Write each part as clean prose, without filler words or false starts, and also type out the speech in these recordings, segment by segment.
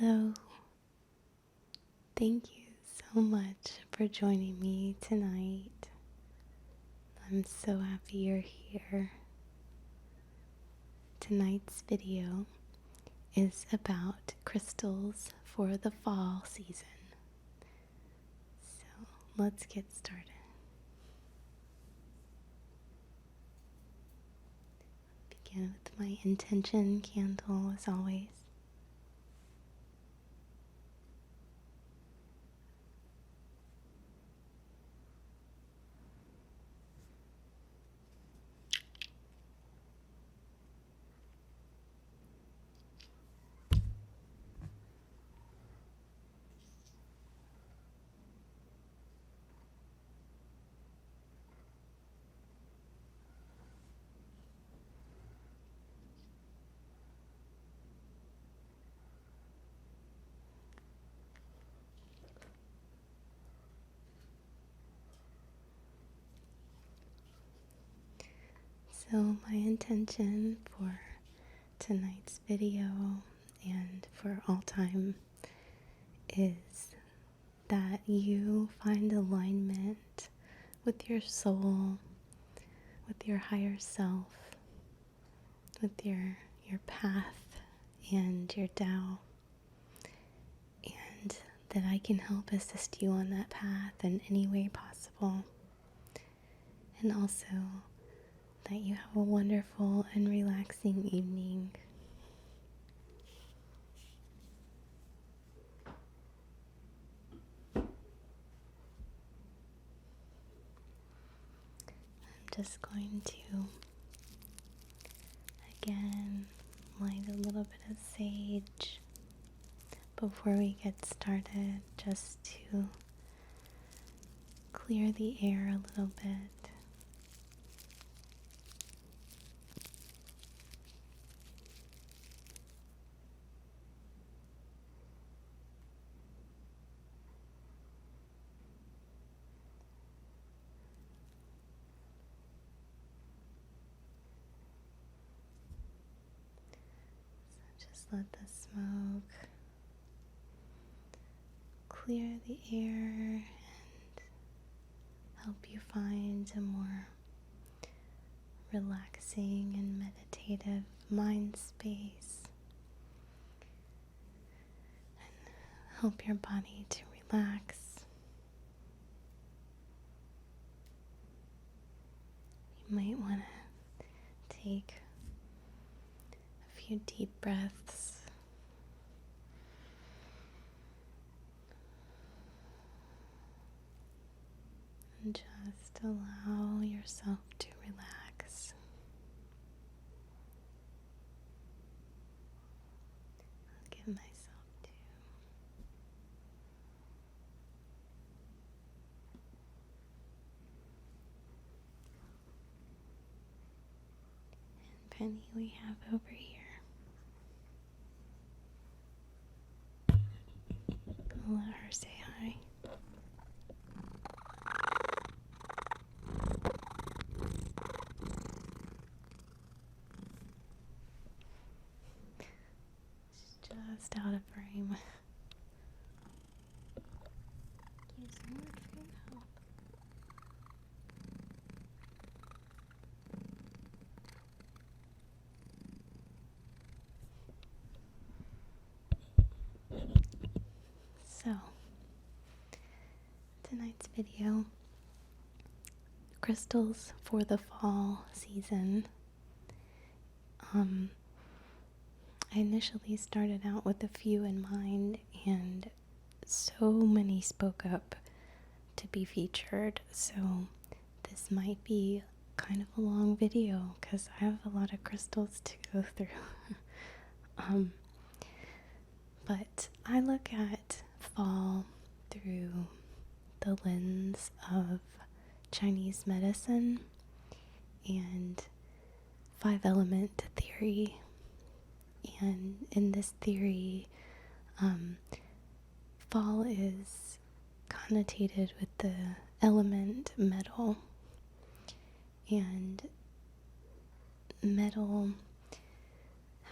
Hello. Thank you so much for joining me tonight. I'm so happy you're here. Tonight's video is about crystals for the fall season. So let's get started. Begin with my intention candle as always. So my intention for tonight's video and for all time is that you find alignment with your soul, with your higher self, with your path and your Tao, and that I can help assist you on that path in any way possible, and also that you have a wonderful and relaxing evening. I'm just going to again light a little bit of sage before we get started, just to clear the air a little bit. Just let the smoke clear the air and help you find a more relaxing and meditative mind space, and help your body to relax. You might want to take a few deep breaths. And just allow yourself to relax. I'll give myself two. And Penny we have over here. I'll let her say hi. Just out of frame. Thank you so much for your help. So, tonight's video, crystals for the fall season. I initially started out with a few in mind, and so many spoke up to be featured, so this might be kind of a long video because I have a lot of crystals to go through. But I look at fall through the lens of Chinese medicine and 5-element theory. And in this theory, fall is connotated with the element metal. And metal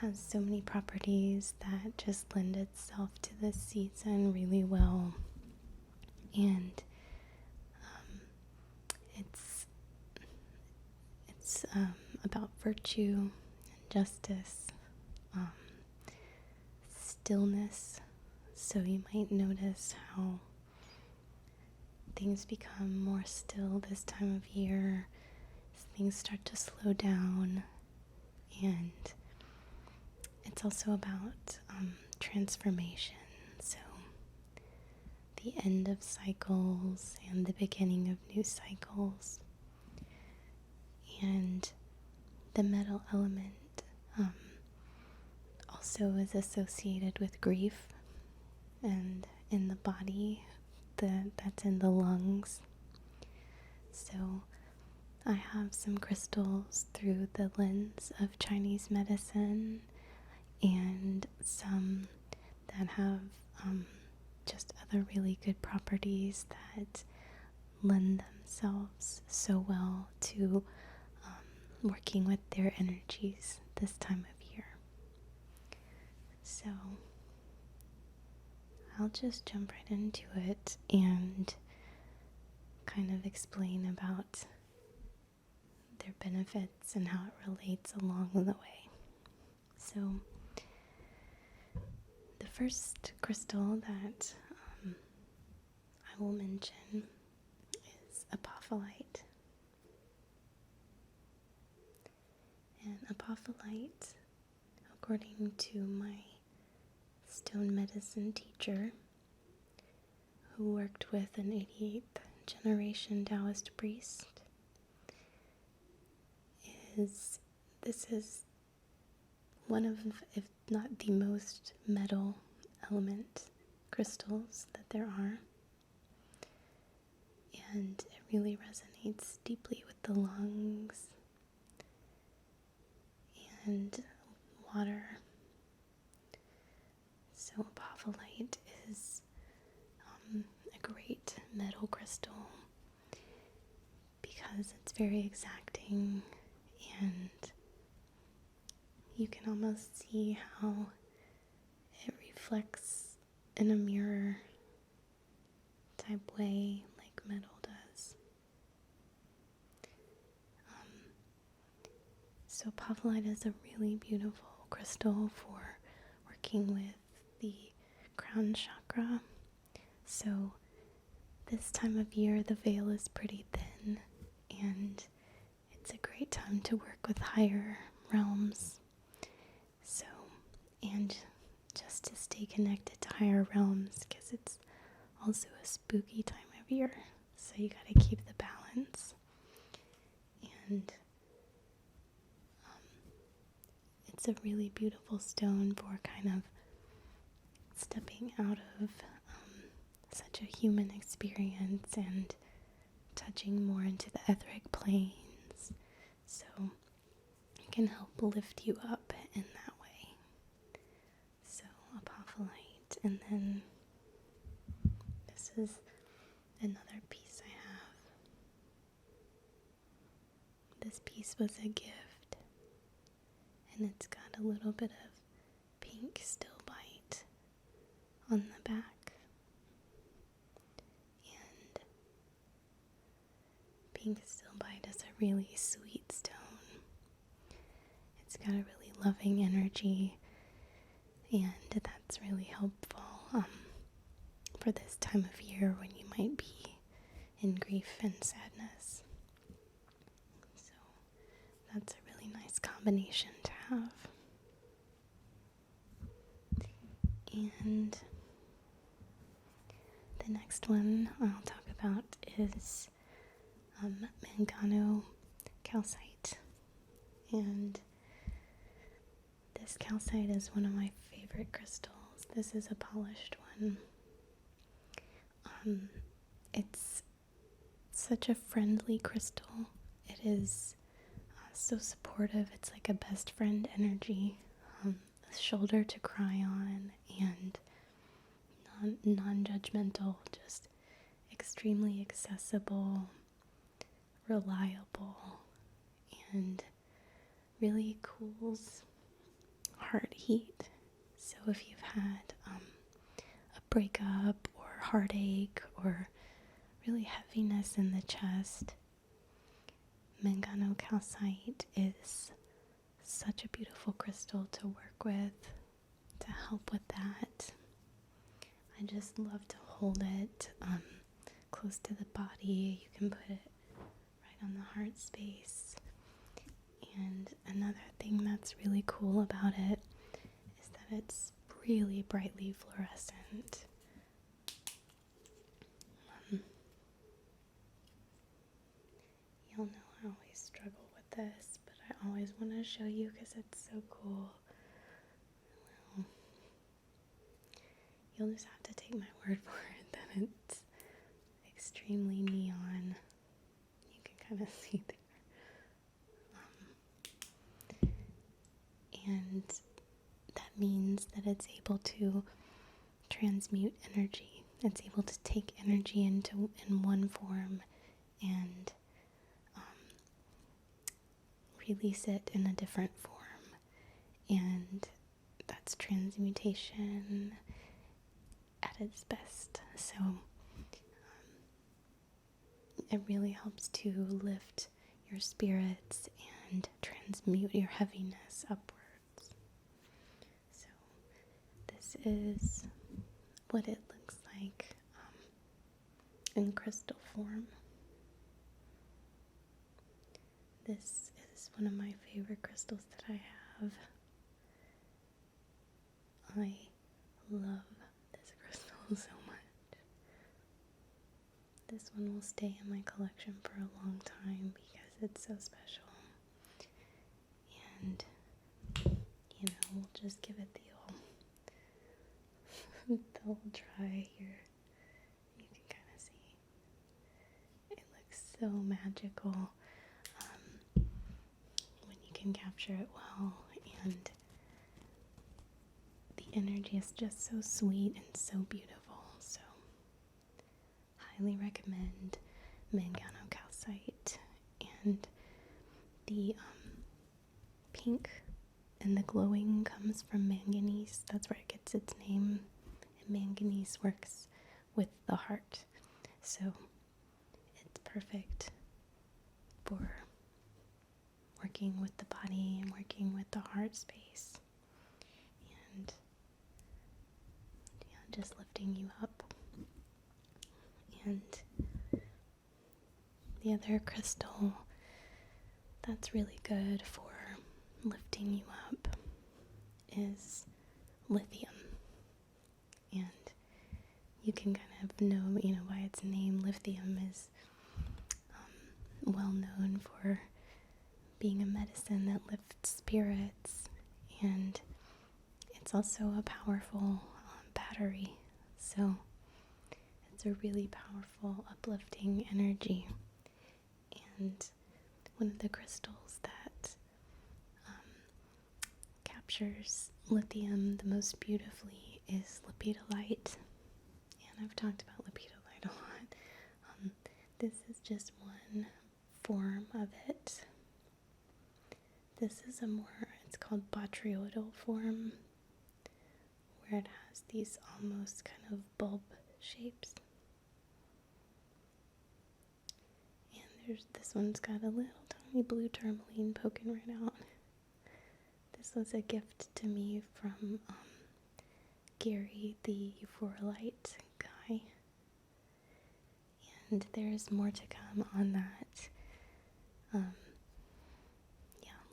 has so many properties that just lend itself to this season really well. And it's about virtue and justice, stillness. So you might notice how things become more still this time of year as things start to slow down. And it's also about transformation. So the end of cycles and the beginning of new cycles. And the metal element also is associated with grief, and in the body, that's in the lungs. So I have some crystals through the lens of Chinese medicine, and some that have just other really good properties that lend themselves so well to working with their energies this time of year. So I'll just jump right into it and kind of explain about their benefits and how it relates along the way. So the first crystal that I will mention is Apophyllite. And Apophyllite, according to my stone medicine teacher, who worked with an 88th generation Taoist priest, this is one of, if not the most metal element crystals that there are. And it really resonates deeply with the lungs and water. So Apophyllite is a great metal crystal because it's very exacting, and you can almost see how it reflects in a mirror type way like metal does. So Apophyllite is a really beautiful crystal for working with the crown chakra. So this time of year the veil is pretty thin, and it's a great time to work with higher realms. So, and just to stay connected to higher realms, because it's also a spooky time of year. So you gotta keep the balance. And it's a really beautiful stone for kind of stepping out of such a human experience and touching more into the etheric planes. So it can help lift you up in that way. So Apophyllite. And then this is another piece I have. This piece was a gift, and it's got a little bit of pink stilbite on the back. And pink stilbite is a really sweet stone. It's got a really loving energy, and that's really helpful for this time of year when you might be in grief and sadness. So that's a really nice combination to have. And the next one I'll talk about is Mangano calcite. And this calcite is one of my favorite crystals. This is a polished one. It's such a friendly crystal. It is so supportive. It's like a best friend energy, a shoulder to cry on, and non-judgmental, just extremely accessible, reliable, and really cools heart heat. So if you've had a breakup or heartache or really heaviness in the chest, Mangano calcite is such a beautiful crystal to work with to help with that. I just love to hold it close to the body. You can put it right on the heart space. And another thing that's really cool about it is that it's really brightly fluorescent. You'll know I always struggle with this, but I always want to show you because it's so cool. Well, you'll just have to take my word for it that it's extremely neon. You can kind of see there. And that means that it's able to transmute energy. It's able to take energy in one form and release it in a different form. And that's transmutation at its best. So it really helps to lift your spirits and transmute your heaviness upwards. So this is what it looks like in crystal form. This is one of my favorite crystals that I have. I love this crystal so much. This one will stay in my collection for a long time because it's so special. And, we'll just give it the old try here. You can kind of see. It looks so magical when you can capture it well. And the energy is just so sweet and so beautiful. So, highly recommend Mangano calcite. And the pink and the glowing comes from manganese. That's where it gets its name. And manganese works with the heart. So it's perfect for working with the body and working with the heart space. And just lifting you up. And the other crystal that's really good for lifting you up is lithium. And you can kind of know, by its name, lithium is well known for being a medicine that lifts spirits, and it's also a powerful battery. So it's a really powerful, uplifting energy. And one of the crystals that captures lithium the most beautifully is Lepidolite. And I've talked about Lepidolite a lot. This is just one form of it. This is it's called botryoidal form, where it has these almost kind of bulb shapes. And this one's got a little tiny blue tourmaline poking right out. This was a gift to me from Gary, the Euphorolite guy. And there's more to come on that.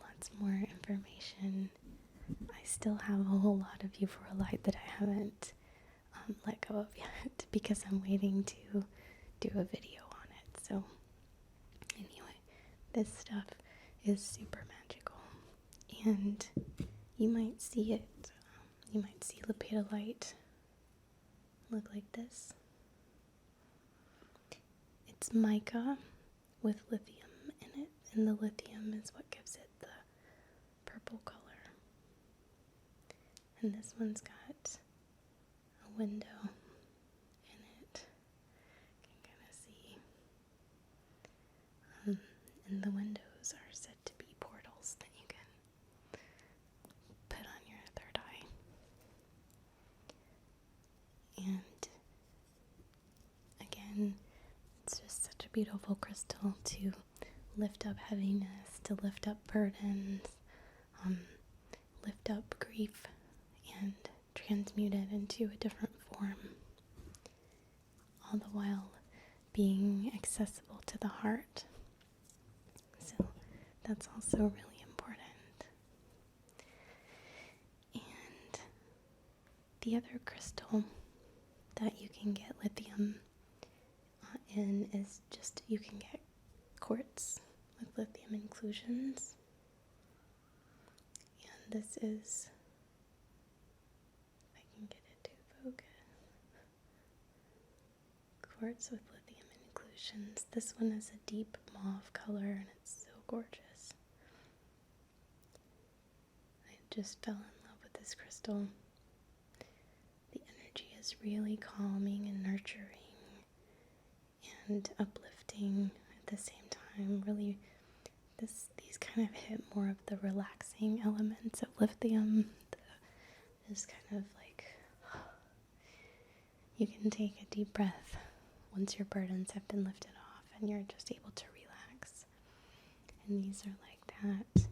Lots more information. I still have a whole lot of Euphorolite that I haven't let go of yet because I'm waiting to do a video on it. So anyway, this stuff is super magical. And you might see it. You might see Lepidolite look like this. It's mica with lithium in it, and the lithium is what gives it the purple color. And this one's got a window in it. You can kind of see. And the windows are said to be portals that you can put on your beautiful crystal to lift up heaviness, to lift up burdens, lift up grief, and transmute it into a different form, all the while being accessible to the heart. So that's also really important. And the other crystal that you can get lithium in is just, you can get quartz with lithium inclusions. And this is, if I can get it to focus, quartz with lithium inclusions. This one is a deep mauve color and it's so gorgeous. I just fell in love with this crystal. The energy is really calming and nurturing and uplifting at the same time. Really, these kind of hit more of the relaxing elements of lithium. Just kind of like, you can take a deep breath once your burdens have been lifted off and you're just able to relax. And these are like that.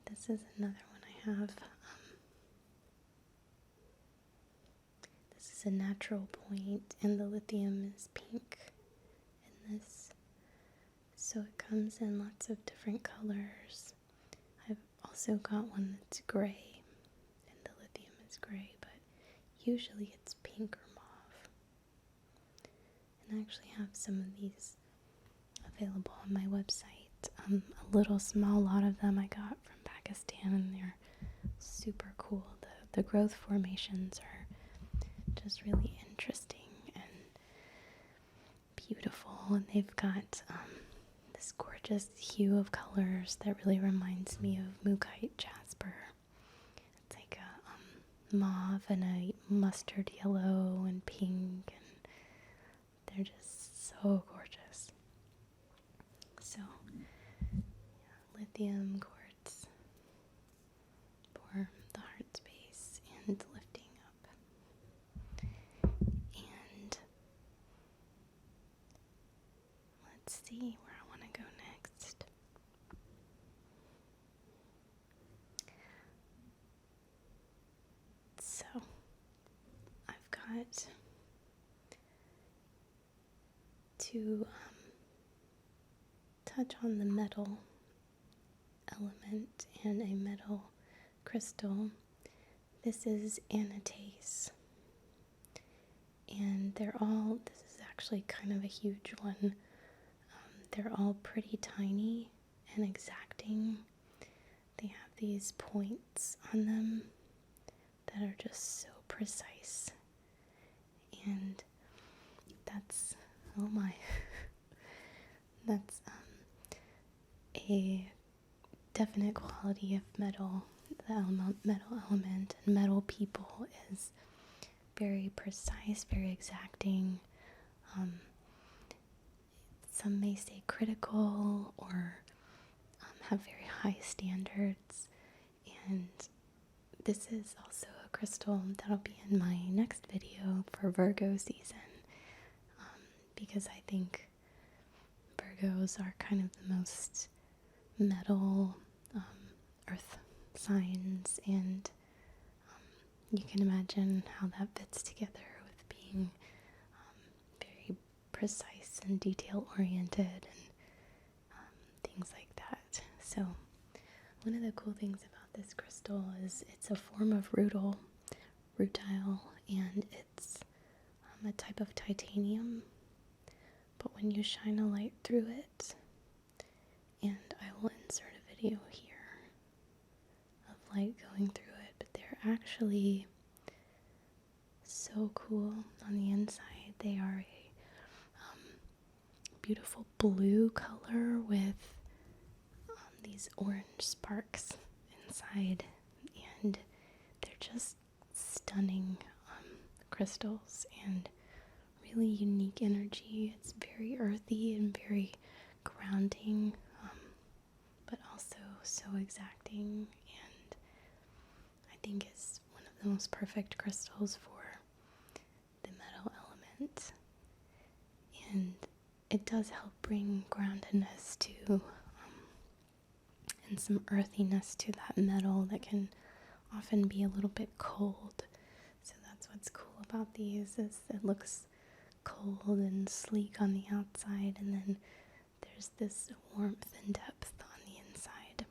This is another one I have. This is a natural point, and the lithium is pink in this. So it comes in lots of different colors. I've also got one that's gray, and the lithium is gray, but usually it's pink or mauve. And I actually have some of these available on my website. A little small lot of them I got from Pakistan, and they're super cool. The growth formations are just really interesting and beautiful, and they've got this gorgeous hue of colors that really reminds me of Mugite jasper. It's like a mauve and a mustard yellow and pink, and they're just so gorgeous. So, yeah, lithium, quartz for the heart space and lifting up. And let's see where I want to go next. So, I've got to touch on the metal element and a metal crystal. This is Anatase. And this is actually kind of a huge one. They're all pretty tiny and exacting. They have these points on them that are just so precise. And that's, oh my, that's a definite quality of metal. The metal element and metal people is very precise, very exacting. Some may say critical or have very high standards. And this is also a crystal that'll be in my next video for Virgo season, because I think Virgos are kind of the most metal earth signs, and you can imagine how that fits together with being very precise and detail oriented and things like that. So one of the cool things about this crystal is it's a form of rutile, and it's a type of titanium. But when you shine a light through it, and I will insert a video here of light going through it, but they're actually so cool on the inside. They are a beautiful blue color with these orange sparks inside, and they're just stunning crystals and really unique energy. It's very earthy and very grounding, but also so exacting, and I think it's one of the most perfect crystals for the metal element. And it does help bring groundedness to and some earthiness to that metal that can often be a little bit cold. So that's what's cool about these, is it looks cold and sleek on the outside, and then there's this warmth and depth on the inside.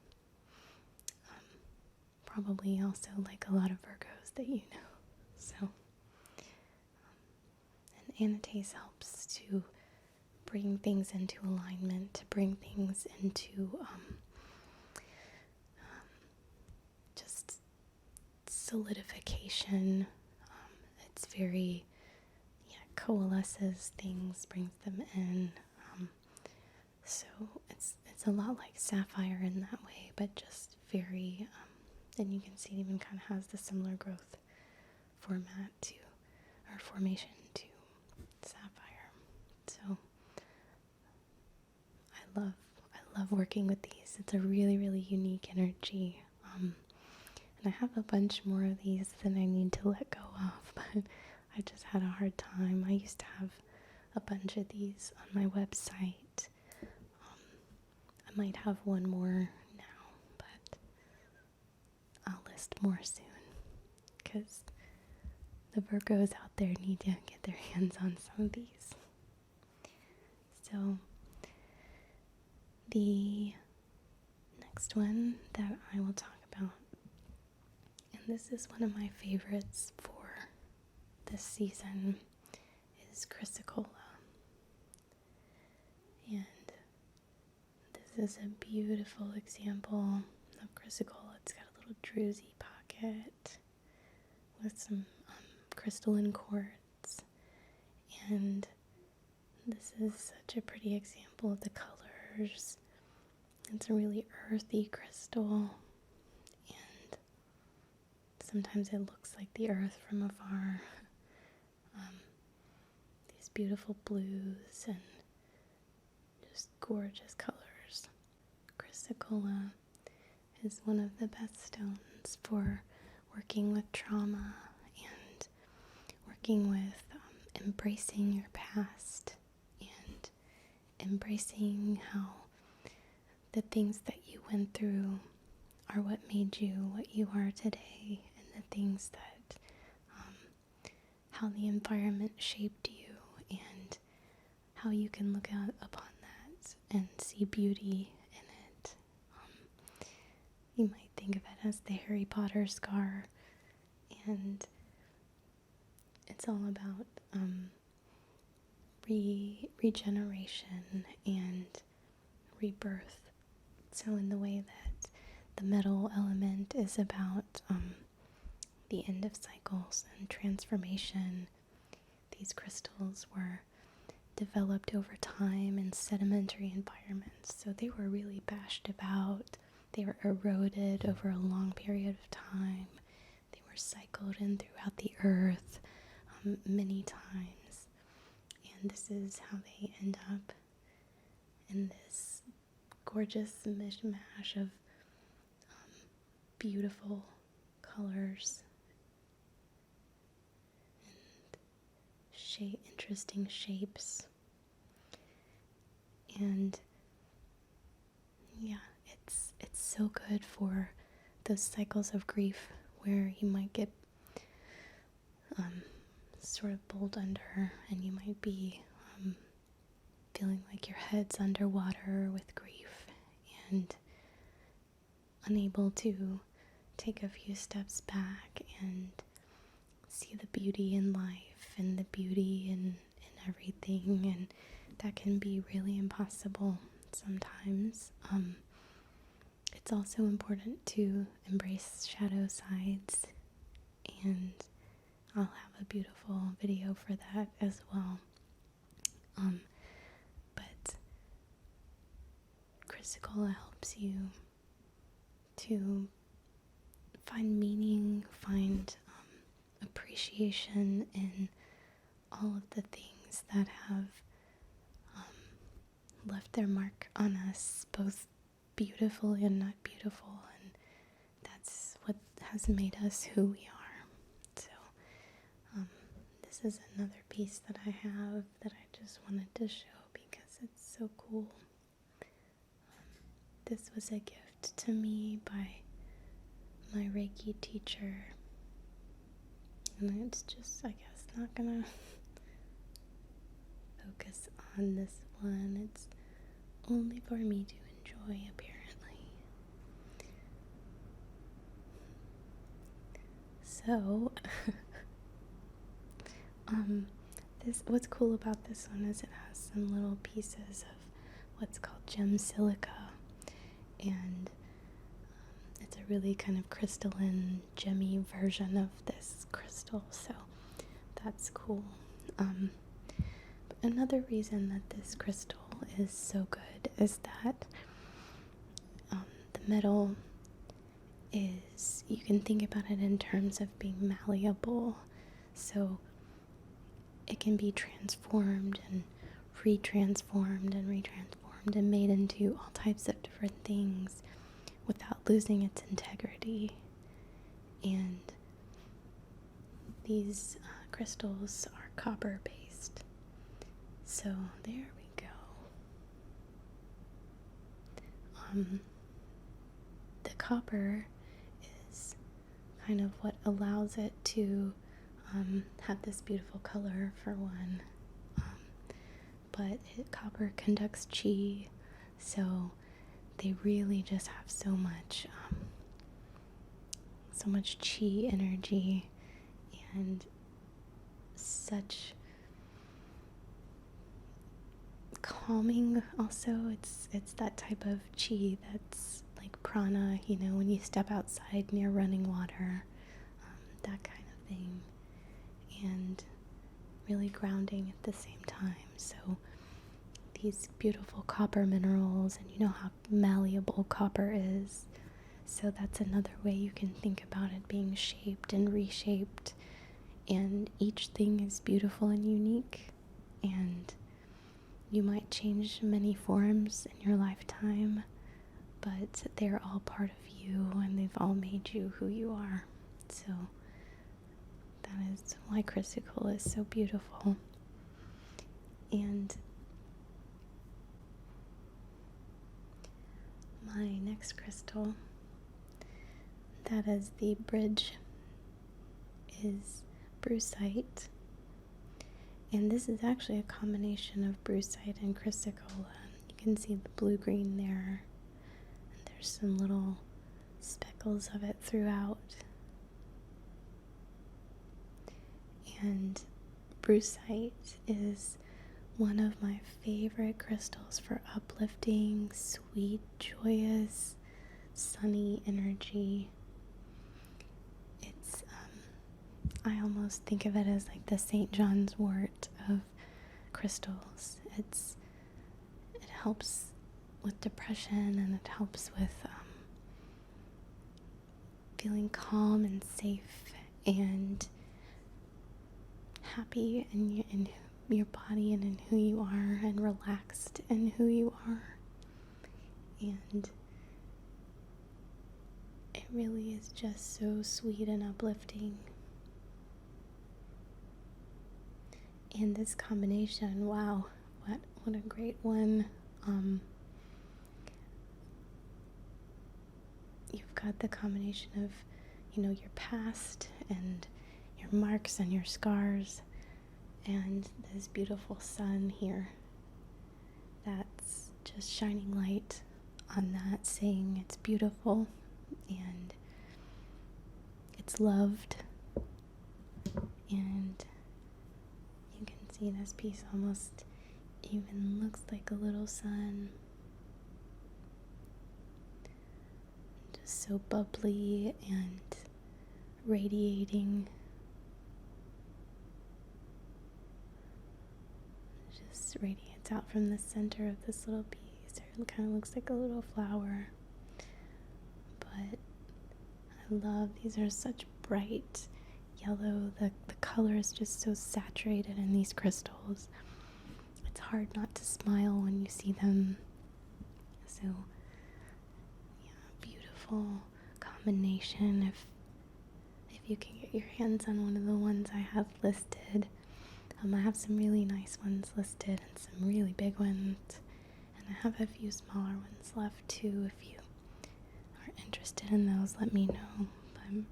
Probably also like a lot of Virgos that you know. So, and Anatase helps to bring things into alignment, to bring things into just solidification. It's very, coalesces things, brings them in. So it's a lot like sapphire in that way, but just very, and you can see it even kind of has the similar growth format to, or formation to sapphire. So I love working with these. It's a really, really unique energy. And I have a bunch more of these than I need to let go of, but I just had a hard time. I used to have a bunch of these on my website. I might have one more now, but I'll list more soon, because the Virgos out there need to get their hands on some of these. So the next one that I will talk about, and this is one of my favorites for this season, is Chrysocolla. And this is a beautiful example of Chrysocolla. It's got a little druzy pocket with some crystalline quartz, and this is such a pretty example of the colors. It's a really earthy crystal, and sometimes it looks like the earth from afar. These beautiful blues and just gorgeous colors. Chrysocolla is one of the best stones for working with trauma and working with embracing your past and embracing how the things that you went through are what made you what you are today, and the things that how the environment shaped you, and how you can look out upon that and see beauty in it. You might think of it as the Harry Potter scar, and it's all about regeneration and rebirth. So in the way that the metal element is about the end of cycles and transformation, these crystals were developed over time in sedimentary environments. So they were really bashed about. They were eroded over a long period of time. They were cycled in throughout the earth many times. And this is how they end up in this gorgeous mishmash of beautiful colors and interesting shapes. And it's so good for those cycles of grief where you might get sort of bowled under, and you might be feeling like your head's underwater with grief and unable to take a few steps back and see the beauty in life and the beauty in everything, and that can be really impossible sometimes. It's also important to embrace shadow sides, and I'll have a beautiful video for that as well. But Chrysocolla helps you to find meaning, find appreciation in all of the things that have left their mark on us, both beautiful and not beautiful, and that's what has made us who we are. So this is another piece that I have that I just wanted to show because so cool. This was a gift to me by my Reiki teacher. And it's just, I guess, not gonna focus on this one. It's only for me to enjoy, apparently. So, what's cool about this one is it has some little pieces of what's called gem silica, and it's a really kind of crystalline, gemmy version of this crystal, so that's cool. But another reason that this crystal is so good is that the metal is, you can think about it in terms of being malleable, so it can be transformed and retransformed and made into all types of different things without losing its integrity. And these crystals are copper based, so there we go. The copper is kind of what allows it to have this beautiful color, for one. But copper conducts chi, so they really just have so much chi energy and such calming. Also, it's that type of chi that's like prana, when you step outside near running water, that kind of thing, and really grounding at the same time. So these beautiful copper minerals, and you know how malleable copper is, so that's another way you can think about it being shaped and reshaped, and each thing is beautiful and unique, and you might change many forms in your lifetime, but they're all part of you, and they've all made you who you are. So that is why Chrysocolla is so beautiful. And my next crystal, that is the bridge, is Brucite. And this is actually a combination of Brucite and Chrysocolla. You can see the blue-green there, and there's some little speckles of it throughout. And Brucite is one of my favorite crystals for uplifting, sweet, joyous, sunny energy. It's, I almost think of it as like the St. John's wort of crystals. It helps with depression, and it helps with feeling calm and safe and happy in your body and in who you are, and relaxed in who you are. And it really is just so sweet and uplifting. And this combination, wow, what a great one. You've got the combination of, your past and your marks and your scars, and this beautiful sun here that's just shining light on that, saying it's beautiful and it's loved. And you can see this piece almost even looks like a little sun, just so bubbly and radiating. Just radiates out from the center of this little piece. It kind of looks like a little flower. But I love, these are such bright yellow. The color is just so saturated in these crystals. It's hard not to smile when you see them. So, yeah, beautiful combination. If you can get your hands on one of the ones I have listed. I have some really nice ones listed and some really big ones. And I have a few smaller ones left too. If you are interested in those, let me know. But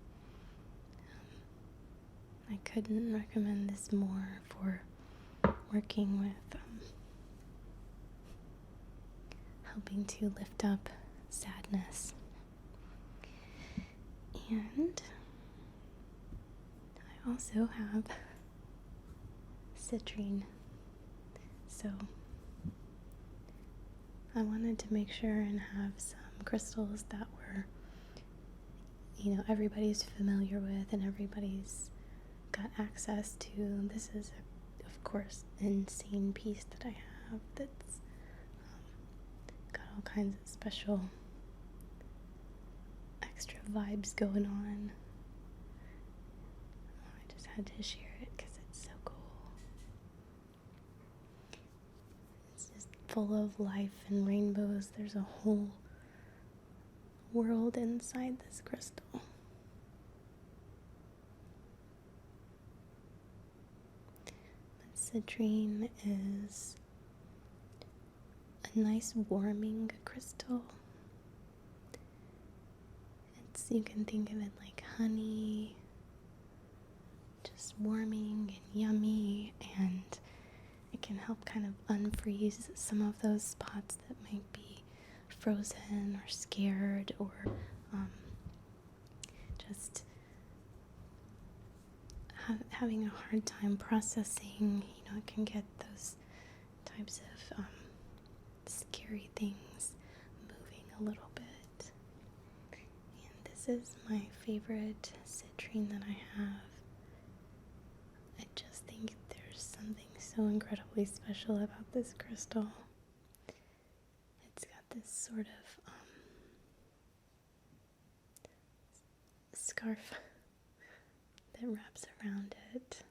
I couldn't recommend this more for working with helping to lift up sadness. And I also have citrine. So I wanted to make sure and have some crystals that were, everybody's familiar with and everybody's got access to. This is, of course, an insane piece that I have that's got all kinds of special extra vibes going on. I just had to share it because it's so cool. It's just full of life and rainbows. There's a whole world inside this crystal. Citrine is a nice warming crystal. You can think of it like honey, just warming and yummy, and it can help kind of unfreeze some of those spots that might be frozen or scared or just having a hard time processing. It can get those types of scary things moving a little bit. And this is my favorite citrine that I have. I just think there's something so incredibly special about this crystal. It's got this sort of scarf that wraps around it,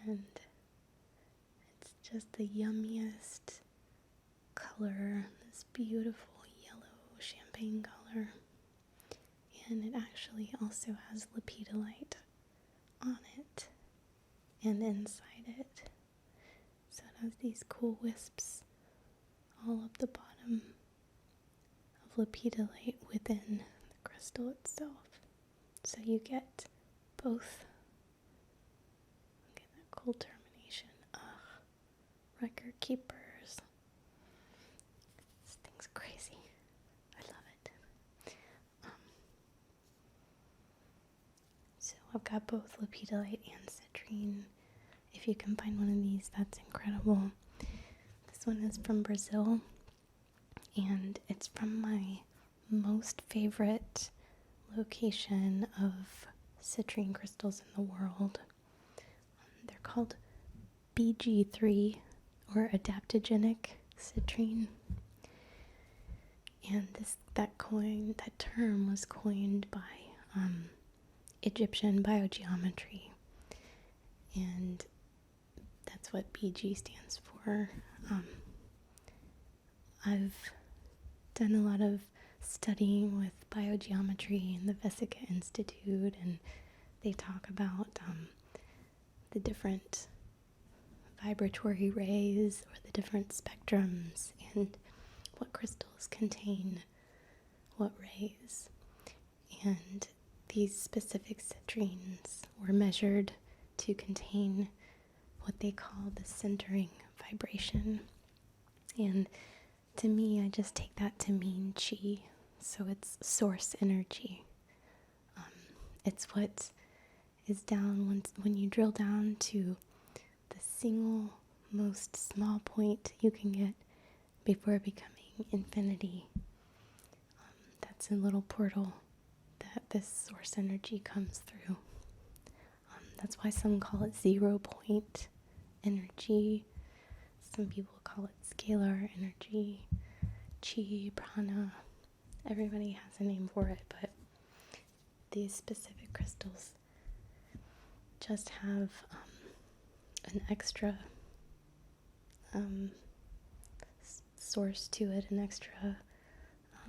and it's just the yummiest color, this beautiful yellow champagne color, and it actually also has lepidolite on it and inside it, so it has these cool wisps all up the bottom of lepidolite within the crystal itself. So you get both. Look at that cool termination. Record keepers. This thing's crazy. I love it. So I've got both lepidolite and citrine. If you can find one of these, that's incredible. This one is from Brazil, and it's from my most favorite location of citrine crystals in the world. They're called BG3, or adaptogenic citrine, and that term was coined by Egyptian biogeometry, and that's what BG stands for. I've done a lot of studying with biogeometry in the Vesica Institute, and they talk about the different vibratory rays or the different spectrums and what crystals contain what rays. And these specific citrines were measured to contain what they call the centering vibration. And to me, I just take that to mean chi. So it's source energy. It's what is down when you drill down to the single most small point you can get before becoming infinity. That's a little portal that this source energy comes through. That's why some call it 0 point energy. Some people call it scalar energy, chi, prana. Everybody has a name for it, but these specific crystals just have an extra source to it, an extra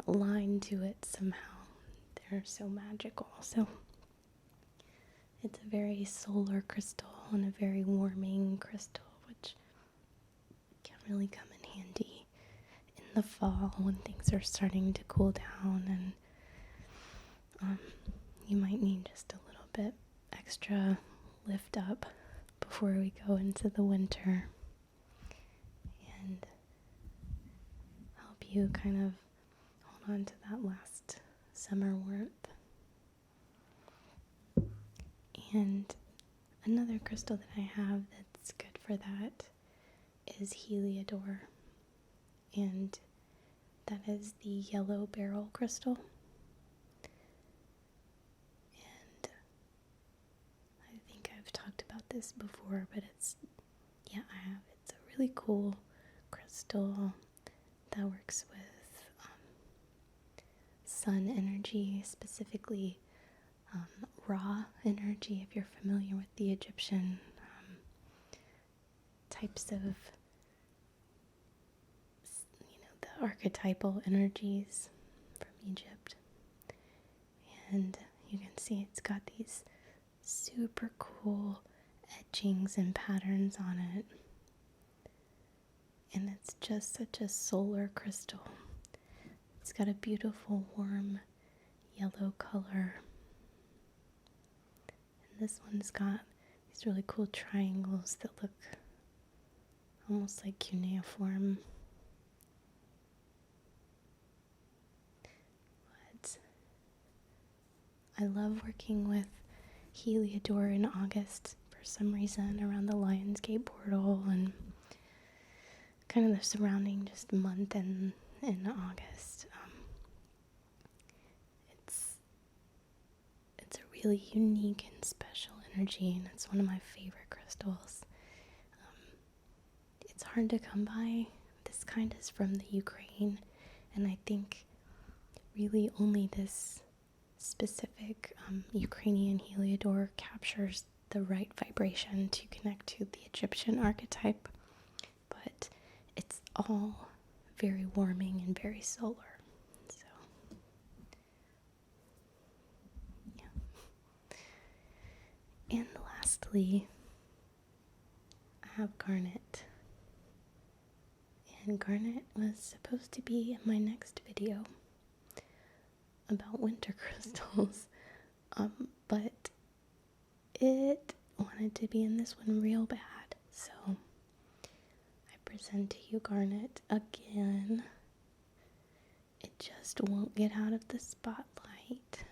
line to it somehow. They're so magical. So it's a very solar crystal and a very warming crystal, which can really come in handy in the fall when things are starting to cool down, and you might need just a little bit extra lift up before we go into the winter, and help you kind of hold on to that last summer warmth. And another crystal that I have that's good for that is Heliodor, and that is the yellow beryl crystal. And I think I've talked about this before, but it's a really cool crystal that works with sun energy, specifically Ra energy, if you're familiar with the Egyptian types of, the archetypal energies from Egypt. And you can see it's got these super cool etchings and patterns on it. And it's just such a solar crystal. It's got a beautiful warm yellow color. And this one's got these really cool triangles that look almost like cuneiform. But I love working with Heliodor in August for some reason, around the Lionsgate portal and kind of the surrounding just month in August. It's a really unique and special energy, and it's one of my favorite crystals. It's hard to come by. This kind is from the Ukraine, and I think really only this specific Ukrainian Heliodor captures the right vibration to connect to the Egyptian archetype, but it's all very warming and very solar. So, yeah. And lastly, I have Garnet. And Garnet was supposed to be in my next video about winter crystals, but it wanted to be in this one real bad, so I present to you Garnet again. It just won't get out of the spotlight,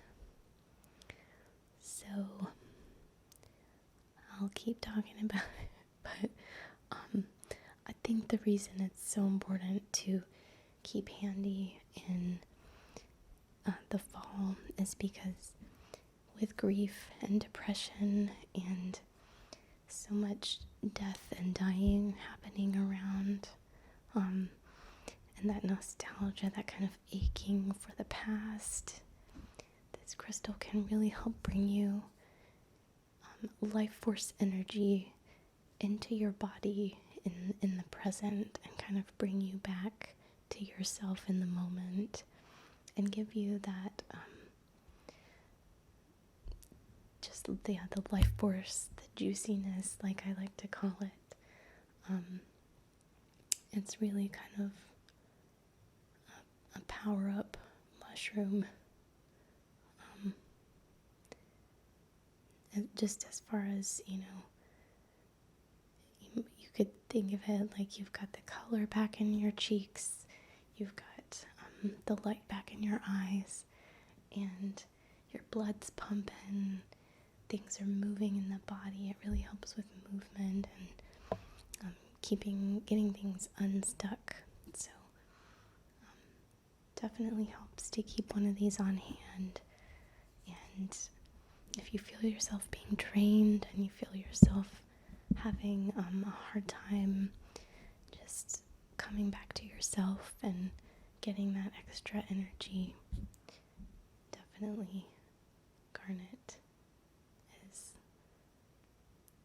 so I'll keep talking about it, but I think the reason it's so important to keep handy in the fall is because with grief and depression and so much death and dying happening around, and that nostalgia, that kind of aching for the past, this crystal can really help bring you life force energy into your body in the present, and kind of bring you back to yourself in the moment, and give you that just the life force, the juiciness, like I like to call it. It's really kind of a power-up mushroom. Just as far as, you could think of it like you've got the color back in your cheeks, you've got the light back in your eyes, and your blood's pumping, things are moving in the body. It really helps with movement and getting things unstuck. So definitely helps to keep one of these on hand. And if you feel yourself being drained and you feel yourself having a hard time just coming back to yourself and getting that extra energy, definitely Garnet is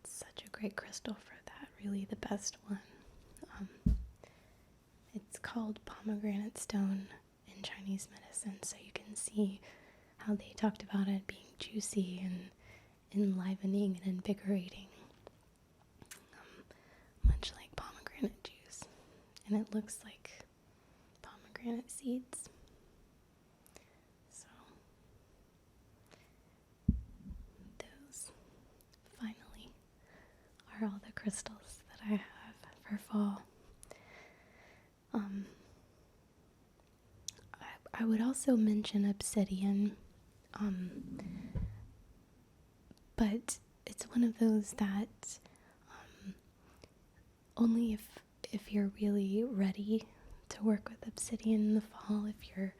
such a great crystal for that, really the best one. It's called pomegranate stone in Chinese medicine, so you can see how they talked about it being juicy and enlivening and invigorating, much like pomegranate juice. and it looks like pomegranate seeds. So those finally are all the crystals that I have for fall. I would also mention obsidian, but it's one of those that only if you're really ready to work with obsidian in the fall, if you're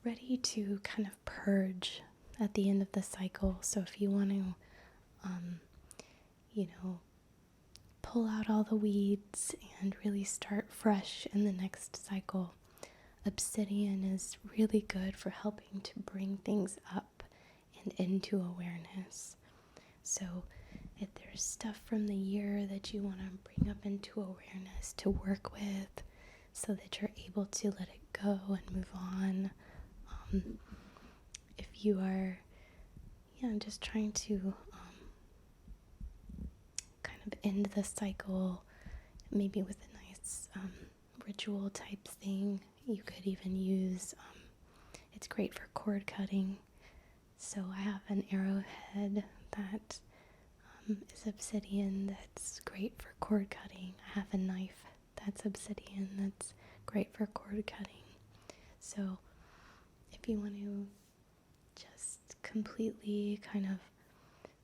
ready to kind of purge at the end of the cycle. So if you want to, pull out all the weeds and really start fresh in the next cycle, obsidian is really good for helping to bring things up and into awareness. So if there's stuff from the year that you want to bring up into awareness to work with so that you're able to let it go and move on, if you are just trying to kind of end the cycle, maybe with a nice ritual type thing, you could even use, it's great for cord cutting. So I have an arrowhead that is obsidian that's great for cord cutting. I have a knife that's obsidian that's great for cord cutting. So if you want to just completely kind of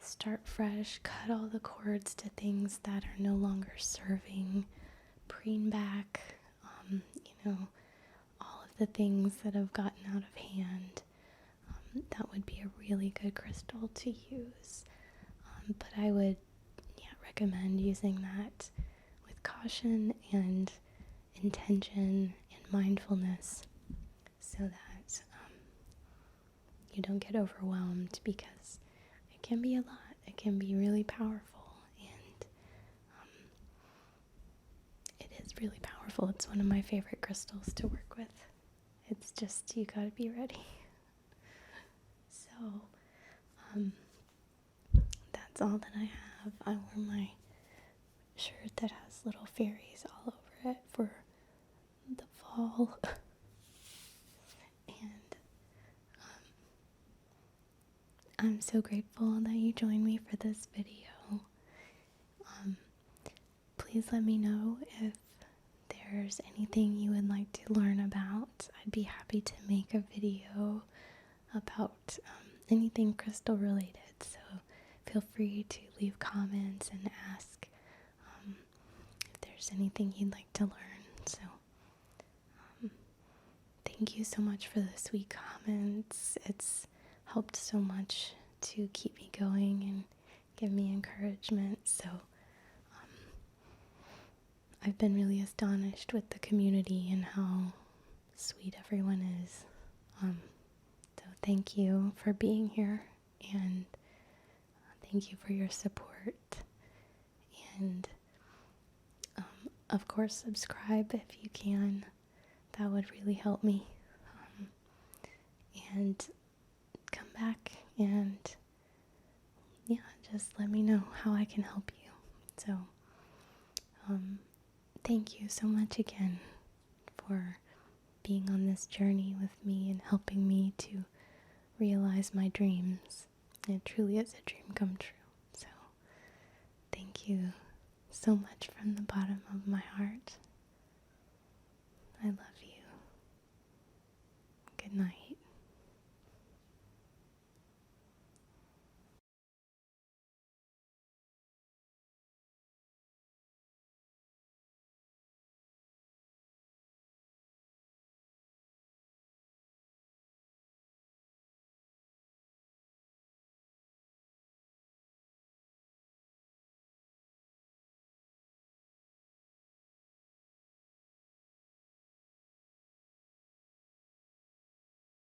start fresh, cut all the cords to things that are no longer serving, preen back, all of the things that have gotten out of hand, that would be a really good crystal to use. But I would recommend using that with caution and intention and mindfulness so that you don't get overwhelmed, because it can be a lot. It can be really powerful, and it is really powerful. It's one of my favorite crystals to work with. It's just, you gotta be ready. So, that's all that I have. I wore my shirt that has little fairies all over it for the fall. And I'm so grateful that you joined me for this video. Please let me know if there's anything you would like to learn about. I'd be happy to make a video about anything crystal related. So feel free to leave comments and ask if there's anything you'd like to learn. So thank you so much for the sweet comments. It's helped so much to keep me going and give me encouragement. So I've been really astonished with the community and how sweet everyone is. So thank you for being here, and thank you for your support. And of course, subscribe if you can. That would really help me. And come back and just let me know how I can help you. So thank you so much again for being on this journey with me and helping me to realize my dreams. It truly is a dream come true. So thank you so much from the bottom of my heart. I love you. Good night.